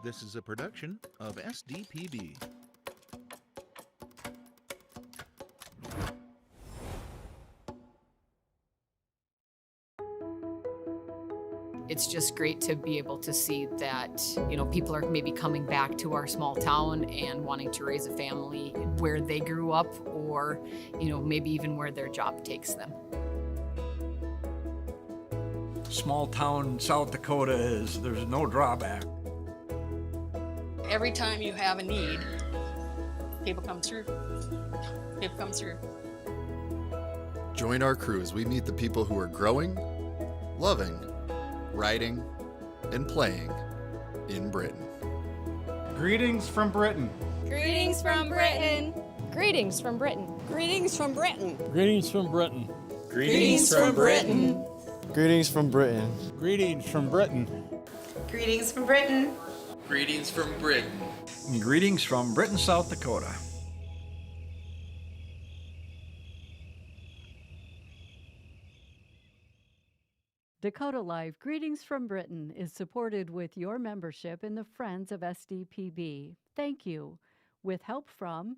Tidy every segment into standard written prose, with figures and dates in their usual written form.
This is a production of SDPB. It's just great to be able to see that, people are maybe coming back to our small town and wanting to raise a family where they grew up or, maybe even where their job takes them. Small town South Dakota there's no drawback. Every time you have a need, people come through. Join our crew as we meet the people who are growing, loving, writing, and playing in Britain. Greetings from Britain. Greetings from Britain. Greetings from Britain. Greetings from Britain. Greetings from Britain. Greetings from Britain. Greetings from Britain. Greetings from Britain. Greetings from Britain. Greetings from Britain. Greetings from Britain, South Dakota. Dakota Live Greetings from Britain is supported with your membership in the Friends of SDPB. Thank you. With help from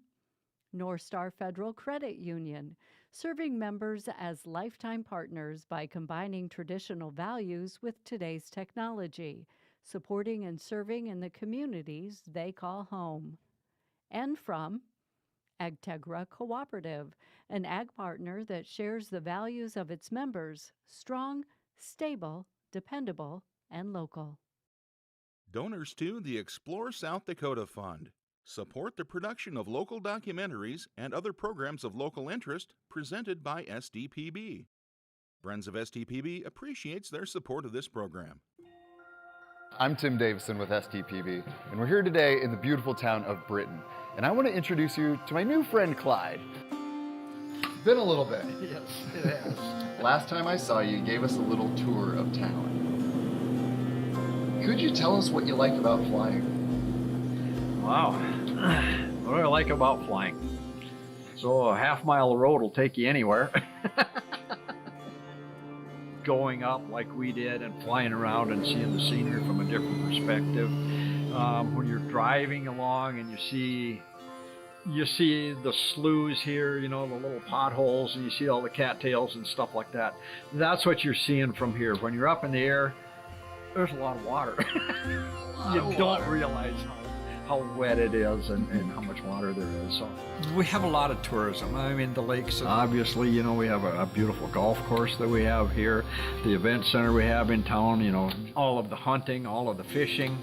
North Star Federal Credit Union, serving members as lifetime partners by combining traditional values with today's technology, supporting and serving in the communities they call home. And from AgTegra Cooperative, an ag partner that shares the values of its members, strong, stable, dependable, and local. Donors to the Explore South Dakota Fund support the production of local documentaries and other programs of local interest presented by SDPB. Friends of SDPB appreciates their support of this program. I'm Tim Davison with SDPB, and we're here today in the beautiful town of Britain. And I want to introduce you to my new friend, Clyde. It's been a little bit. Yes, it has. Last time I saw you, you gave us a little tour of town. Could you tell us what you like about flying? Wow. What do I like about flying? So a half-mile road will take you anywhere. Going up like we did and flying around and seeing the scenery from a different perspective. When you're driving along and you see the sloughs here, the little potholes, and you see all the cattails and stuff like that. That's what you're seeing from here. When you're up in the air, there's a lot of water. You don't realize how wet it is and how much water there is. So we have a lot of tourism. I mean, the lakes, obviously, we have a beautiful golf course that we have here, the event center we have in town, all of the hunting, all of the fishing.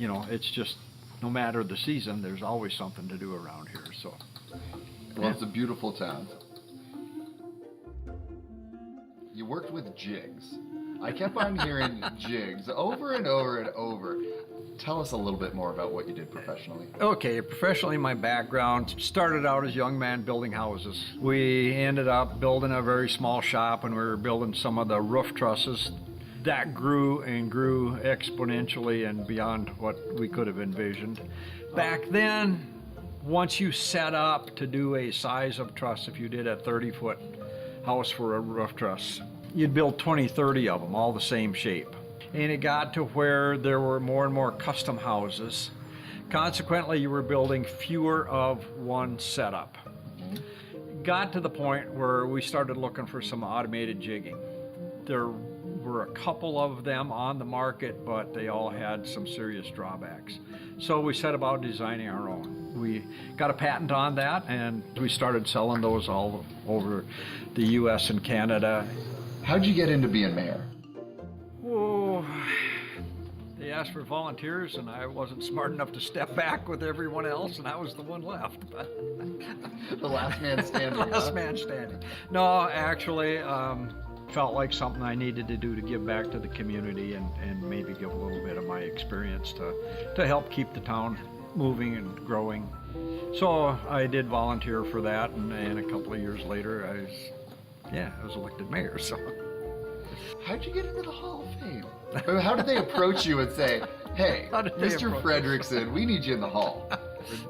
It's just, no matter the season, there's always something to do around here. So, well, it's a beautiful town. You worked with jigs. I kept on hearing jigs over and over and over. Tell us a little bit more about what you did professionally. Okay, professionally, my background started out as a young man building houses. We ended up building a very small shop, and we were building some of the roof trusses. That grew and grew exponentially and beyond what we could have envisioned. Back then, once you set up to do a size of truss, if you did a 30-foot house for a roof truss, you'd build 20, 30 of them, all the same shape. And it got to where there were more and more custom houses. Consequently, you were building fewer of one setup. Got to the point where we started looking for some automated jigging. There were a couple of them on the market, but they all had some serious drawbacks. So we set about designing our own. We got a patent on that, and we started selling those all over the U.S. and Canada. How'd you get into being mayor? Oh, they asked for volunteers, and I wasn't smart enough to step back with everyone else, and I was the one left. The last man standing. The last man standing. No, actually, felt like something I needed to do to give back to the community and maybe give a little bit of my experience to help keep the town moving and growing. So I did volunteer for that, and a couple of years later, I was elected mayor. So, how'd you get into the Hall of Fame? How did they approach you and say, "Hey, Mr. Fredrickson, we need you in the Hall"?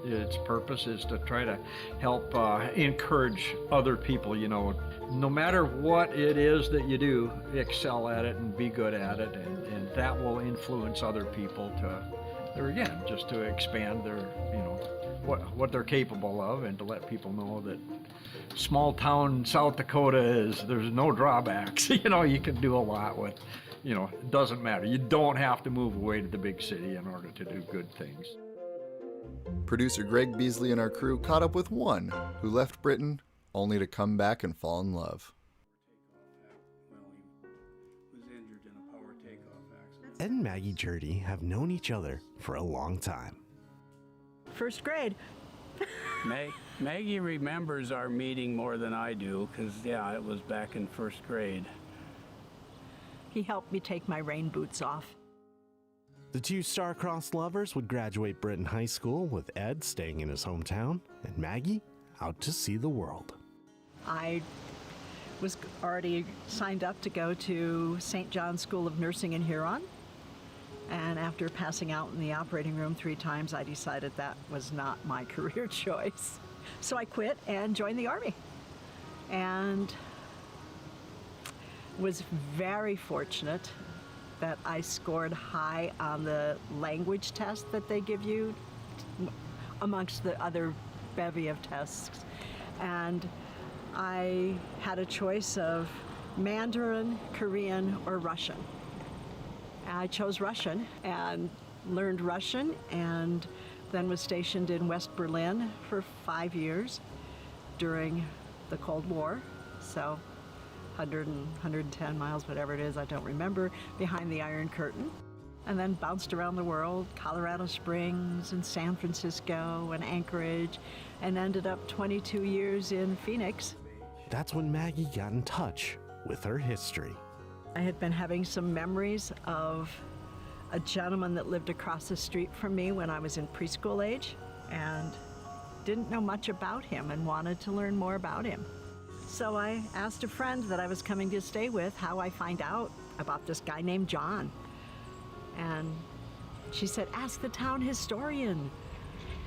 Its purpose is to try to help encourage other people, no matter what it is that you do, excel at it and be good at it, and that will influence other people just to expand their, what they're capable of, and to let people know that small town South Dakota there's no drawbacks. You can do a lot with, it doesn't matter. You don't have to move away to the big city in order to do good things. Producer Greg Beasley and our crew caught up with one who left Britton only to come back and fall in love. Ed and Maggie Jurdy have known each other for a long time. First grade. Maggie remembers our meeting more than I do, because, it was back in first grade. He helped me take my rain boots off. The two star-crossed lovers would graduate Britton High School, with Ed staying in his hometown and Maggie out to see the world. I was already signed up to go to St. John's School of Nursing in Huron. And after passing out in the operating room 3 times, I decided that was not my career choice. So I quit and joined the Army. And was very fortunate that I scored high on the language test that they give you amongst the other bevy of tests. And I had a choice of Mandarin, Korean, or Russian. I chose Russian and learned Russian, and then was stationed in West Berlin for 5 years during the Cold War. So 110 miles, whatever it is, I don't remember, behind the Iron Curtain. And then bounced around the world, Colorado Springs and San Francisco and Anchorage, and ended up 22 years in Phoenix. That's when Maggie got in touch with her history. I had been having some memories of a gentleman that lived across the street from me when I was in preschool age, and didn't know much about him and wanted to learn more about him. So I asked a friend that I was coming to stay with how I find out about this guy named John. And she said, ask the town historian.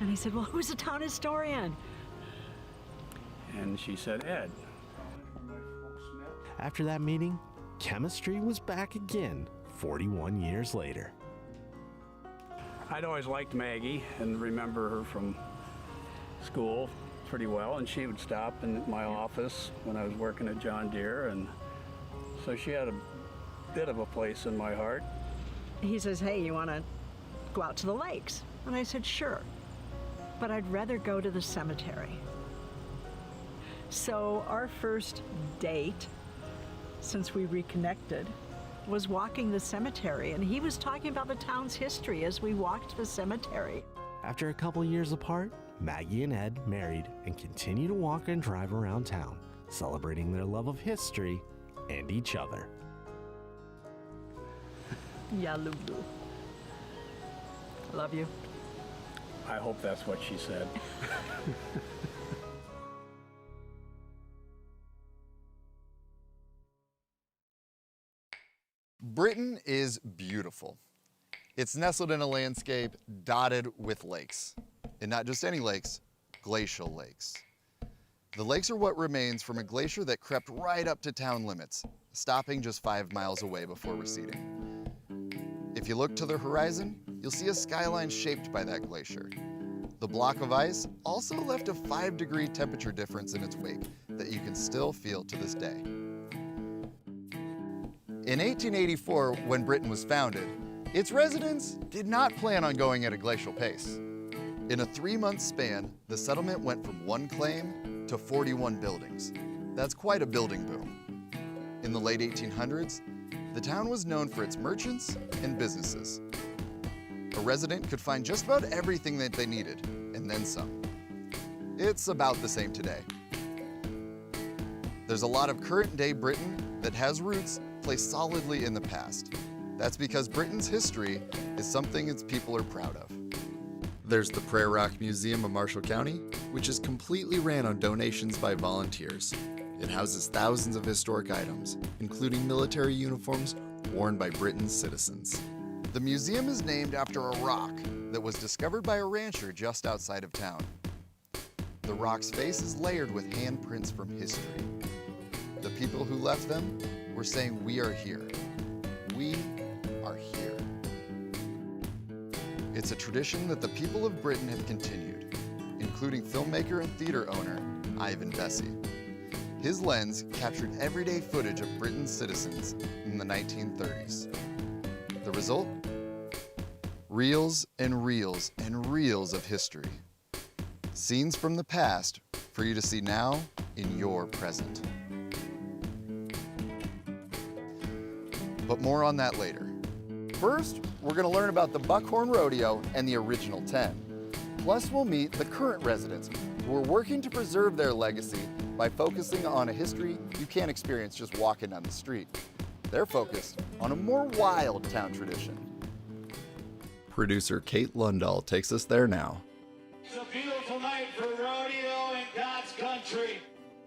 And I said, well, who's a town historian? And she said, Ed. After that meeting, chemistry was back again 41 years later. I'd always liked Maggie and remember her from school pretty well, and she would stop in my office when I was working at John Deere, and so she had a bit of a place in my heart. He says, hey, you want to go out to the lakes? And I said, sure, but I'd rather go to the cemetery. So our first date, since we reconnected, was walking the cemetery, and he was talking about the town's history as we walked the cemetery. After a couple years apart, Maggie and Ed married and continue to walk and drive around town, celebrating their love of history and each other. Yeah, Lulu. Love you. I hope that's what she said. Britton is beautiful. It's nestled in a landscape dotted with lakes. And not just any lakes, glacial lakes. The lakes are what remains from a glacier that crept right up to town limits, stopping just 5 miles away before receding. If you look to the horizon, you'll see a skyline shaped by that glacier. The block of ice also left a 5-degree temperature difference in its wake that you can still feel to this day. In 1884, when Britton was founded, its residents did not plan on going at a glacial pace. In a 3-month span, the settlement went from 1 claim to 41 buildings. That's quite a building boom. In the late 1800s, the town was known for its merchants and businesses. A resident could find just about everything that they needed, and then some. It's about the same today. There's a lot of current-day Britton that has roots placed solidly in the past. That's because Britton's history is something its people are proud of. There's the Prairie Rock Museum of Marshall County, which is completely ran on donations by volunteers. It houses thousands of historic items, including military uniforms worn by Britton's citizens. The museum is named after a rock that was discovered by a rancher just outside of town. The rock's face is layered with handprints from history. The people who left them were saying, "We are here. We are here." It's a tradition that the people of Britain have continued, including filmmaker and theater owner Ivan Vesey. His lens captured everyday footage of Britain's citizens in the 1930s. The result? Reels and reels and reels of history. Scenes from the past for you to see now in your present. But more on that later. First, we're going to learn about the Buckhorn Rodeo and the original 10. Plus, we'll meet the current residents who are working to preserve their legacy by focusing on a history you can't experience just walking down the street. They're focused on a more wild town tradition. Producer Kate Lundahl takes us there now. It's a beautiful night for rodeo in God's country.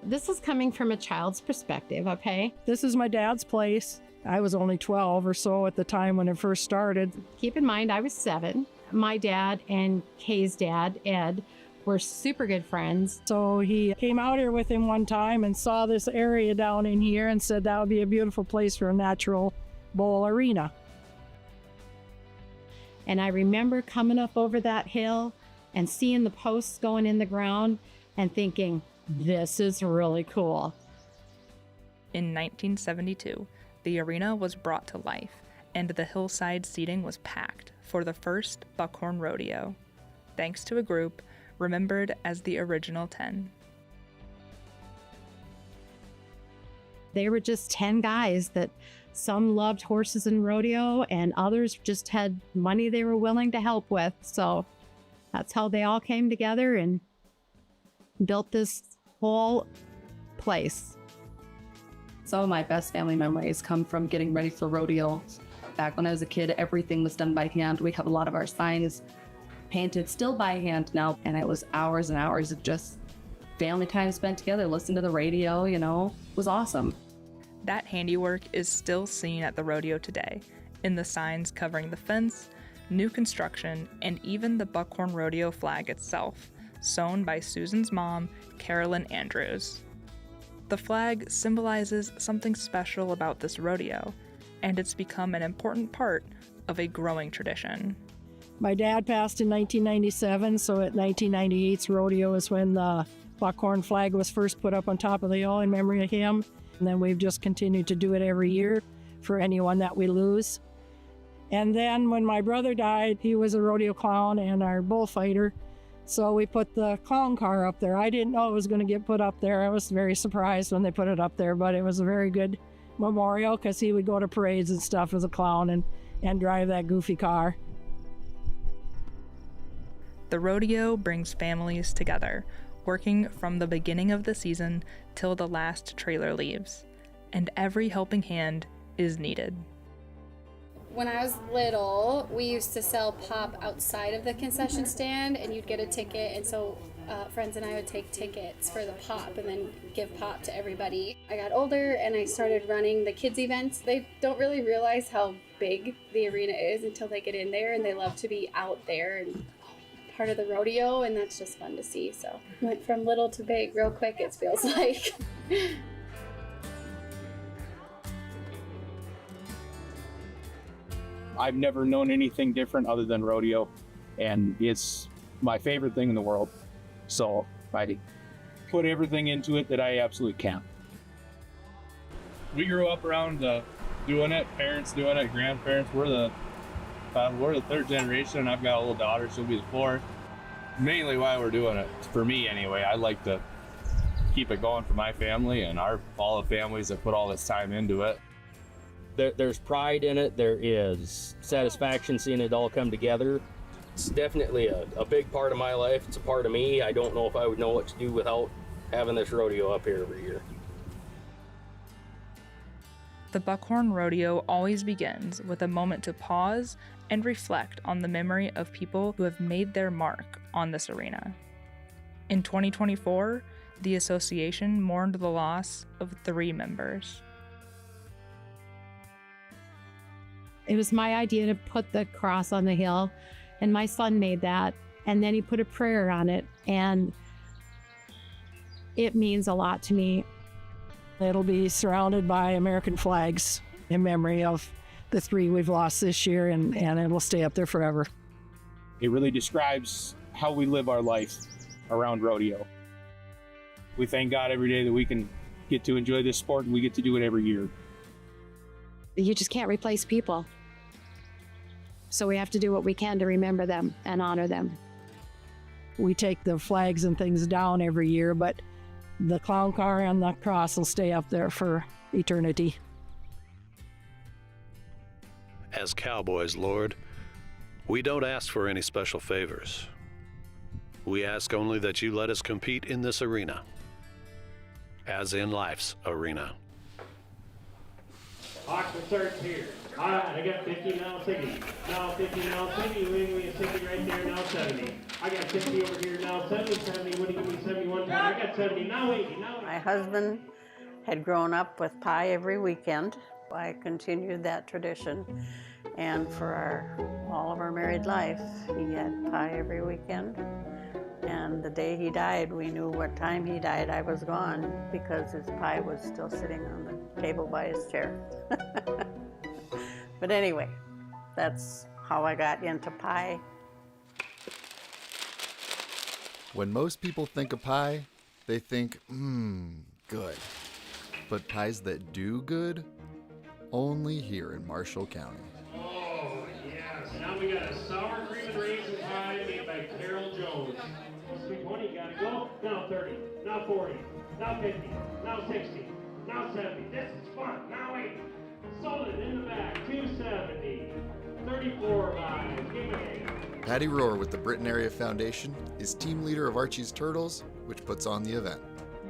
This is coming from a child's perspective, okay? This is my dad's place. I was only 12 or so at the time when it first started. Keep in mind, I was 7. My dad and Kay's dad, Ed, were super good friends. So he came out here with him one time and saw this area down in here and said that would be a beautiful place for a natural bowl arena. And I remember coming up over that hill and seeing the posts going in the ground and thinking, this is really cool. In 1972, the arena was brought to life, and the hillside seating was packed for the first Buckhorn Rodeo, thanks to a group remembered as the Original 10. They were just 10 guys that some loved horses and rodeo, and others just had money they were willing to help with. So that's how they all came together and built this whole place. Some of my best family memories come from getting ready for rodeo. Back when I was a kid, everything was done by hand. We have a lot of our signs painted still by hand now, and it was hours and hours of just family time spent together, listening to the radio, you know. It was awesome. That handiwork is still seen at the rodeo today, in the signs covering the fence, new construction, and even the Buckhorn Rodeo flag itself, sewn by Susan's mom, Carolyn Andrews. The flag symbolizes something special about this rodeo, and it's become an important part of a growing tradition. My dad passed in 1997, so at 1998's rodeo is when the Buckhorn flag was first put up on top of the hill in memory of him. And then we've just continued to do it every year for anyone that we lose. And then when my brother died, he was a rodeo clown and our bullfighter. So we put the clown car up there. I didn't know it was going to get put up there. I was very surprised when they put it up there, but it was a very good memorial because he would go to parades and stuff as a clown and drive that goofy car. The rodeo brings families together, working from the beginning of the season till the last trailer leaves, and every helping hand is needed. When I was little, we used to sell pop outside of the concession stand, and you'd get a ticket, and so friends and I would take tickets for the pop and then give pop to everybody. I got older and I started running the kids events. They don't really realize how big the arena is until they get in there, and they love to be out there and part of the rodeo, and that's just fun to see. So went from little to big real quick, it feels like. I've never known anything different other than rodeo, and it's my favorite thing in the world. So I put everything into it that I absolutely can. We grew up around doing it, parents doing it, grandparents. We're the third generation, and I've got a little daughter, she'll be the fourth. Mainly why we're doing it, for me anyway, I like to keep it going for my family and all the families that put all this time into it. There's pride in it, there is satisfaction seeing it all come together. It's definitely a big part of my life, it's a part of me. I don't know if I would know what to do without having this rodeo up here every year. The Buckhorn Rodeo always begins with a moment to pause and reflect on the memory of people who have made their mark on this arena. In 2024, the association mourned the loss of 3 members. It was my idea to put the cross on the hill, and my son made that, and then he put a prayer on it, and it means a lot to me. It'll be surrounded by American flags in memory of the 3 we've lost this year, and it will stay up there forever. It really describes how we live our life around rodeo. We thank God every day that we can get to enjoy this sport, and we get to do it every year. You just can't replace people. So we have to do what we can to remember them and honor them. We take the flags and things down every year, but the clown car and the cross will stay up there for eternity. As cowboys, Lord, we don't ask for any special favors. We ask only that you let us compete in this arena, as in life's arena. Auction starts here. All right, I got 50 now, 60. Now 50, now 60. We got 60 right there, now 70. I got 60 over here, now 70, 70. What do you give me, 71? I got 70, now 80, now 80. My husband had grown up with pie every weekend. I continued that tradition. And for all of our married life, he had pie every weekend. And the day he died, we knew what time he died. I was gone because his pie was still sitting on the table by his chair. But anyway, that's how I got into pie. When most people think of pie, they think, good. But pies that do good, only here in Marshall County. Oh, yes. Now we got a sour cream and raisin pie made by Carol Jones. 320, gotta go. Now 30, now 40, now 50, now 60, now 70. This is fun. Now 80. Sold it in the back. 270. 34 buys. Give me. Patty Rohr with the Britton Area Foundation is team leader of Archie's Turtles, which puts on the event.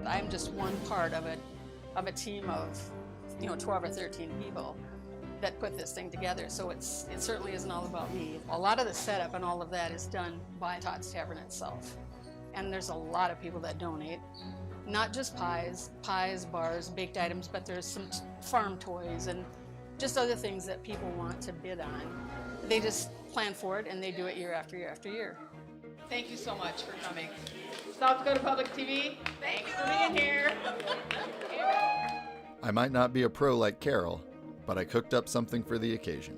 I'm just one part of it, of a team of 12 or 13 people that put this thing together. So it certainly isn't all about me. A lot of the setup and all of that is done by Todd's Tavern itself. And there's a lot of people that donate. Not just pies, bars, baked items, but there's some farm toys and just other things that people want to bid on. They just plan for it and they do it year after year after year. Thank you so much for coming. South Dakota Public TV, thanks for being here. I might not be a pro like Carol, but I cooked up something for the occasion.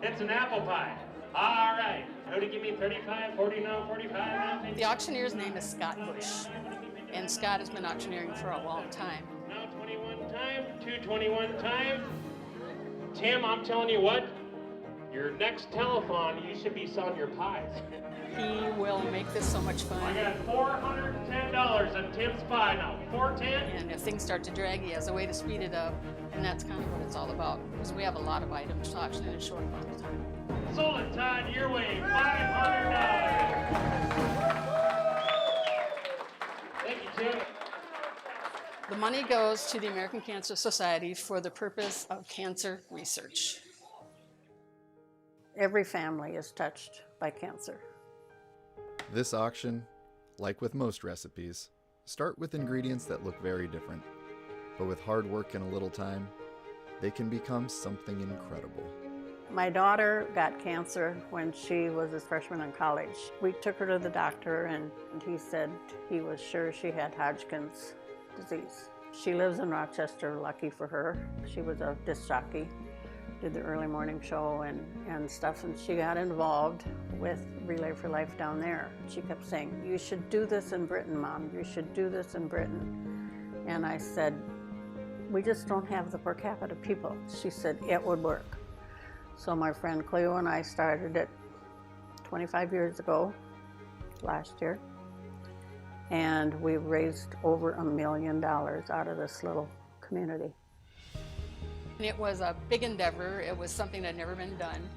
It's an apple pie. All right. How do you give me 35, 40 now, 45 now? 50? The auctioneer's name is Scott Bush, and Scott has been auctioneering for a long time. Now 21 time, 221 time. Tim, I'm telling you what, your next telethon, you should be selling your pies. He will make this so much fun. I got $410 on Tim's pie now. 410. And if things start to drag, he has a way to speed it up, and that's kind of what it's all about, because we have a lot of items to auction in a short amount of time. Sold it, Todd, your way, $500. Thank you, Tim. The money goes to the American Cancer Society for the purpose of cancer research. Every family is touched by cancer. This auction, like with most recipes, start with ingredients that look very different. But with hard work and a little time, they can become something incredible. My daughter got cancer when she was a freshman in college. We took her to the doctor and he said he was sure she had Hodgkin's disease. She lives in Rochester, lucky for her. She was a disc jockey, did the early morning show and stuff, and she got involved with Relay for Life down there. She kept saying, "You should do this in Britain, Mom. You should do this in Britain." And I said, "We just don't have the per capita people." She said, "It would work." So my friend Cleo and I started it 25 years ago, last year, and we raised over $1 million out of this little community. It was a big endeavor. It was something that had never been done.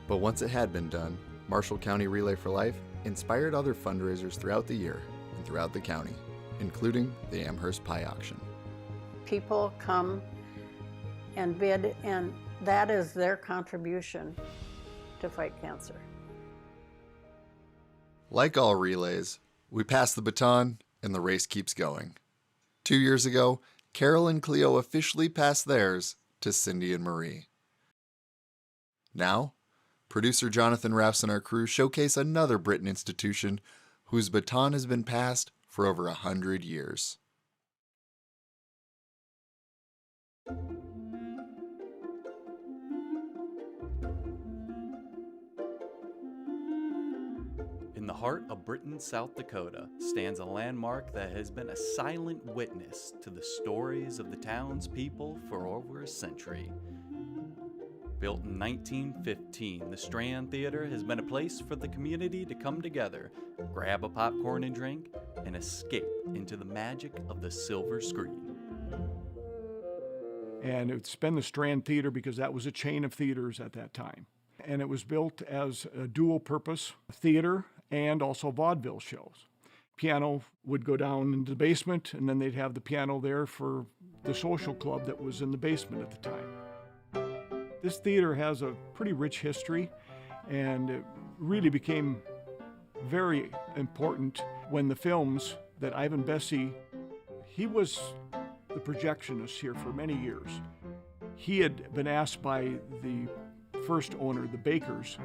But once it had been done, Marshall County Relay for Life inspired other fundraisers throughout the year and throughout the county, including the Amherst Pie Auction. People come and bid, and that is their contribution to fight cancer. Like all relays, we pass the baton and the race keeps going. 2 years ago, Carol and Cleo officially passed theirs to Cindy and Marie. Now, producer Jonathan Raffs and our crew showcase another Britton institution whose baton has been passed for over 100 years. In the heart of Britton, South Dakota, stands a landmark that has been a silent witness to the stories of the town's people for over a century. Built in 1915, the Strand Theater has been a place for the community to come together, grab a popcorn and drink, and escape into the magic of the silver screen. And it's been the Strand Theater because that was a chain of theaters at that time. And it was built as a dual-purpose theater and also vaudeville shows. Piano would go down into the basement, and then they'd have the piano there for the social club that was in the basement at the time. This theater has a pretty rich history, and it really became very important when the films that Ivan Bessie, he was the projectionist here for many years. He had been asked by the first owner, the Bakers,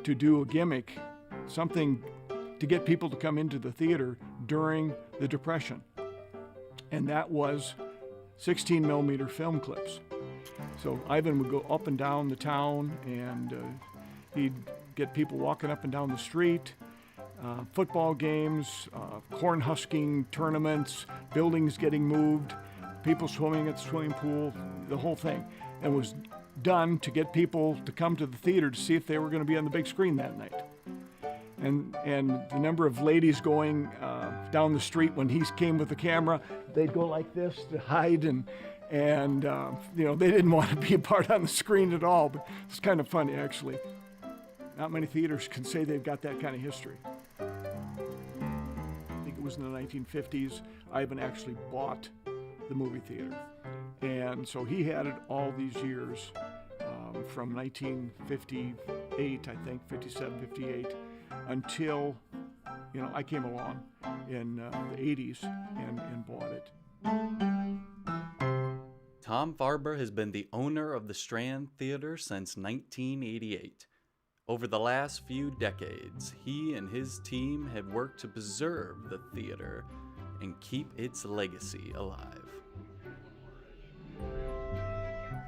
to do a gimmick, something to get people to come into the theater during the Depression. And that was 16 millimeter film clips. So Ivan would go up and down the town, and he'd get people walking up and down the street, football games, corn husking tournaments, buildings getting moved, people swimming at the swimming pool, the whole thing. And was done to get people to come to the theater to see if they were going to be on the big screen that night. And the number of ladies going down the street when he came with the camera, they'd go like this to hide, and you know, they didn't want to be a part on the screen at all, but it's kind of funny, actually. Not many theaters can say they've got that kind of history. I think it was in the 1950s, Ivan actually bought the movie theater. And so he had it all these years, from 1958, I think, 57, 58, until, you know, I came along in the 80s and bought it. Tom Farber has been the owner of the Strand Theater since 1988. Over the last few decades, he and his team have worked to preserve the theater and keep its legacy alive.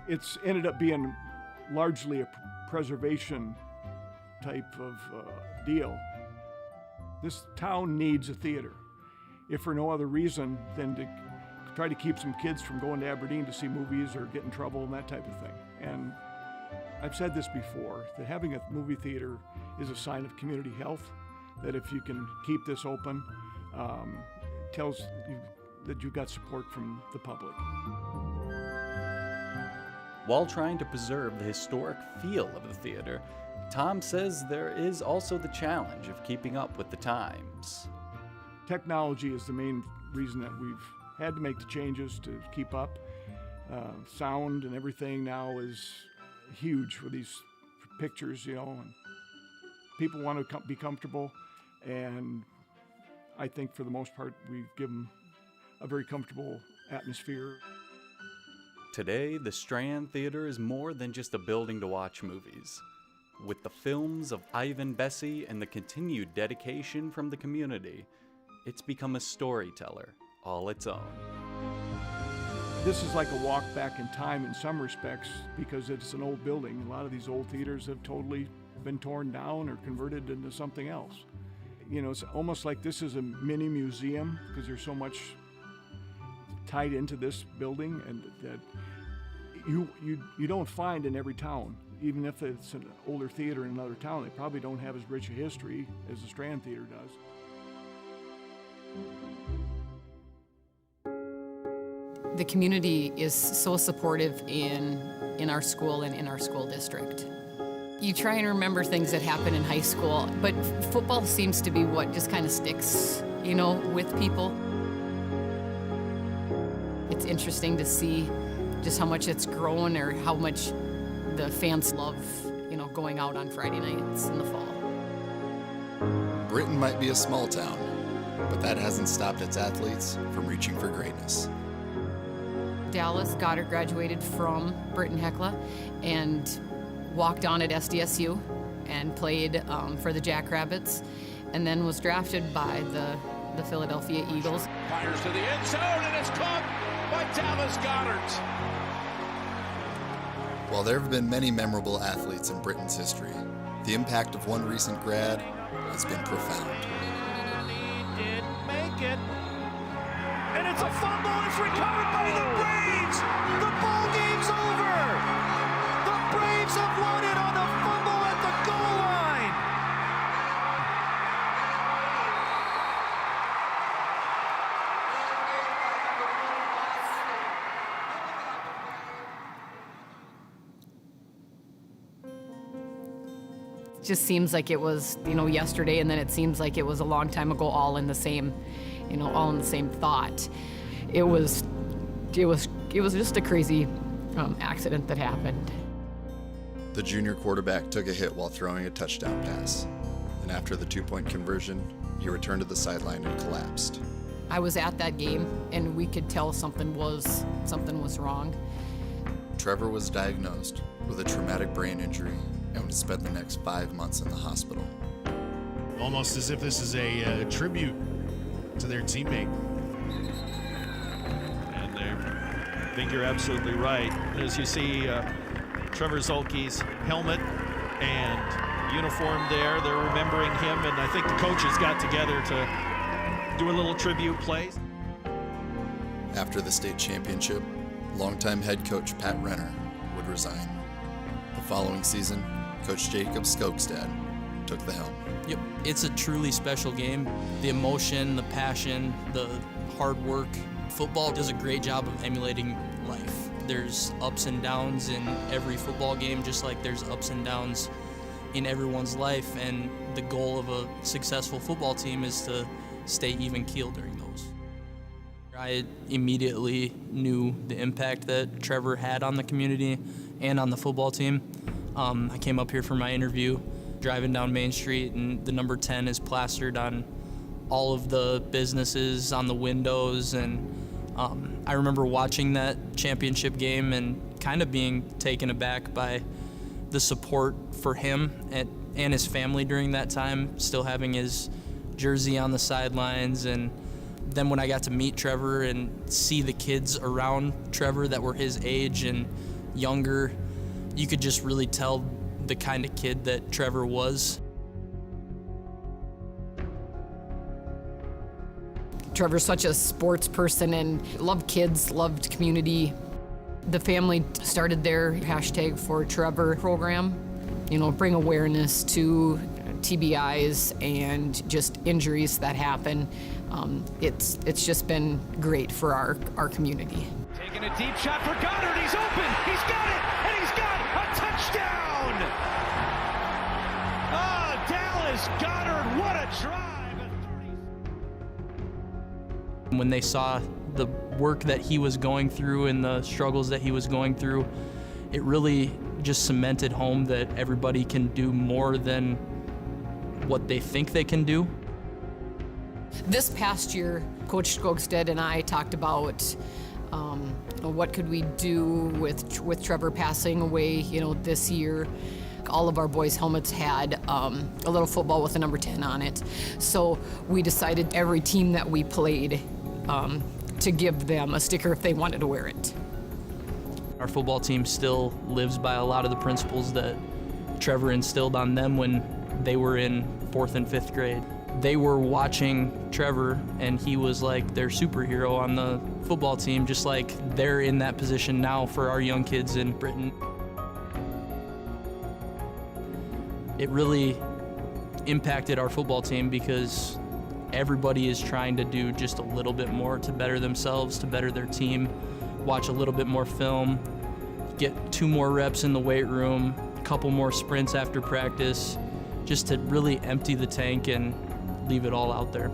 It's ended up being largely a preservation type of deal. This town needs a theater, if for no other reason than to try to keep some kids from going to Aberdeen to see movies or get in trouble and that type of thing. And I've said this before, that having a movie theater is a sign of community health, that if you can keep this open, it tells you that you've got support from the public. While trying to preserve the historic feel of the theater, Tom says there is also the challenge of keeping up with the times. Technology is the main reason that we've had to make the changes to keep up. Sound and everything now is huge for these pictures, you know, and people want to be comfortable, and I think for the most part we give them a very comfortable atmosphere. Today, the Strand Theater is more than just a building to watch movies. With the films of Ivan Bessie and the continued dedication from the community, it's become a storyteller all its own. This is like a walk back in time in some respects because it's an old building. A lot of these old theaters have totally been torn down or converted into something else. You know, it's almost like this is a mini museum because there's so much tied into this building, and that you don't find in every town. Even if it's an older theater in another town, they probably don't have as rich a history as the Strand Theater does. The community is so supportive in our school and in our school district. You try and remember things that happened in high school, but football seems to be what just kind of sticks, you know, with people. It's interesting to see just how much it's grown, or how much the fans love, you know, going out on Friday nights in the fall. Britton might be a small town, but that hasn't stopped its athletes from reaching for greatness. Dallas Goddard graduated from Britton Hecla and walked on at SDSU and played for the Jackrabbits, and then was drafted by the Philadelphia Eagles. Fires to the end zone, and it's caught by Dallas Goddard. While there have been many memorable athletes in Britton's history, the impact of one recent grad has been profound. Didn't make it. And it's a fumble. It's recovered by the Braves. The ball game's over. The Braves have won it on a fumble at the goal line. It just seems like it was, yesterday, and then it seems like it was a long time ago, all in the same, all in the same thought. It was just a crazy accident that happened. The junior quarterback took a hit while throwing a touchdown pass, and after the 2-point conversion, he returned to the sideline and collapsed. I was at that game, and we could tell something was wrong. Trevor was diagnosed with a traumatic brain injury and would spend the next 5 months in the hospital. Almost as if this is a tribute to their teammate. And I think you're absolutely right. As you see Trevor Zuelke's helmet and uniform there, they're remembering him, and I think the coaches got together to do a little tribute play. After the state championship, longtime head coach Pat Renner would resign. The following season, Coach Jacob Skogstad took the helm. Yep, it's a truly special game. The emotion, the passion, the hard work. Football does a great job of emulating life. There's ups and downs in every football game, just like there's ups and downs in everyone's life, and the goal of a successful football team is to stay even keeled during those. I immediately knew the impact that Trevor had on the community and on the football team. I came up here for my interview, driving down Main Street, and the number 10 is plastered on all of the businesses, on the windows, and I remember watching that championship game and kind of being taken aback by the support for him and his family during that time, still having his jersey on the sidelines. And then when I got to meet Trevor and see the kids around Trevor that were his age and younger, you could just really tell the kind of kid that Trevor was. Trevor's such a sports person and loved kids, loved community. The family started their #4Trevor program, bring awareness to TBIs and just injuries that happen. It's just been great for our community. Taking a deep shot for Goddard. He's open. He's got it. And he's got a touchdown. Oh, Dallas Goddard, what a drive. When they saw the work that he was going through and the struggles that he was going through, it really just cemented home that everybody can do more than what they think they can do. This past year, Coach Skogstad and I talked about what could we do with Trevor passing away, this year. All of our boys' helmets had a little football with the number 10 on it. So we decided every team that we played to give them a sticker if they wanted to wear it. Our football team still lives by a lot of the principles that Trevor instilled on them when they were in 4th and 5th grade. They were watching Trevor, and he was like their superhero on the football team, just like they're in that position now for our young kids in Britain. It really impacted our football team because everybody is trying to do just a little bit more to better themselves, to better their team, watch a little bit more film, get 2 more reps in the weight room, a couple more sprints after practice, just to really empty the tank and leave it all out there.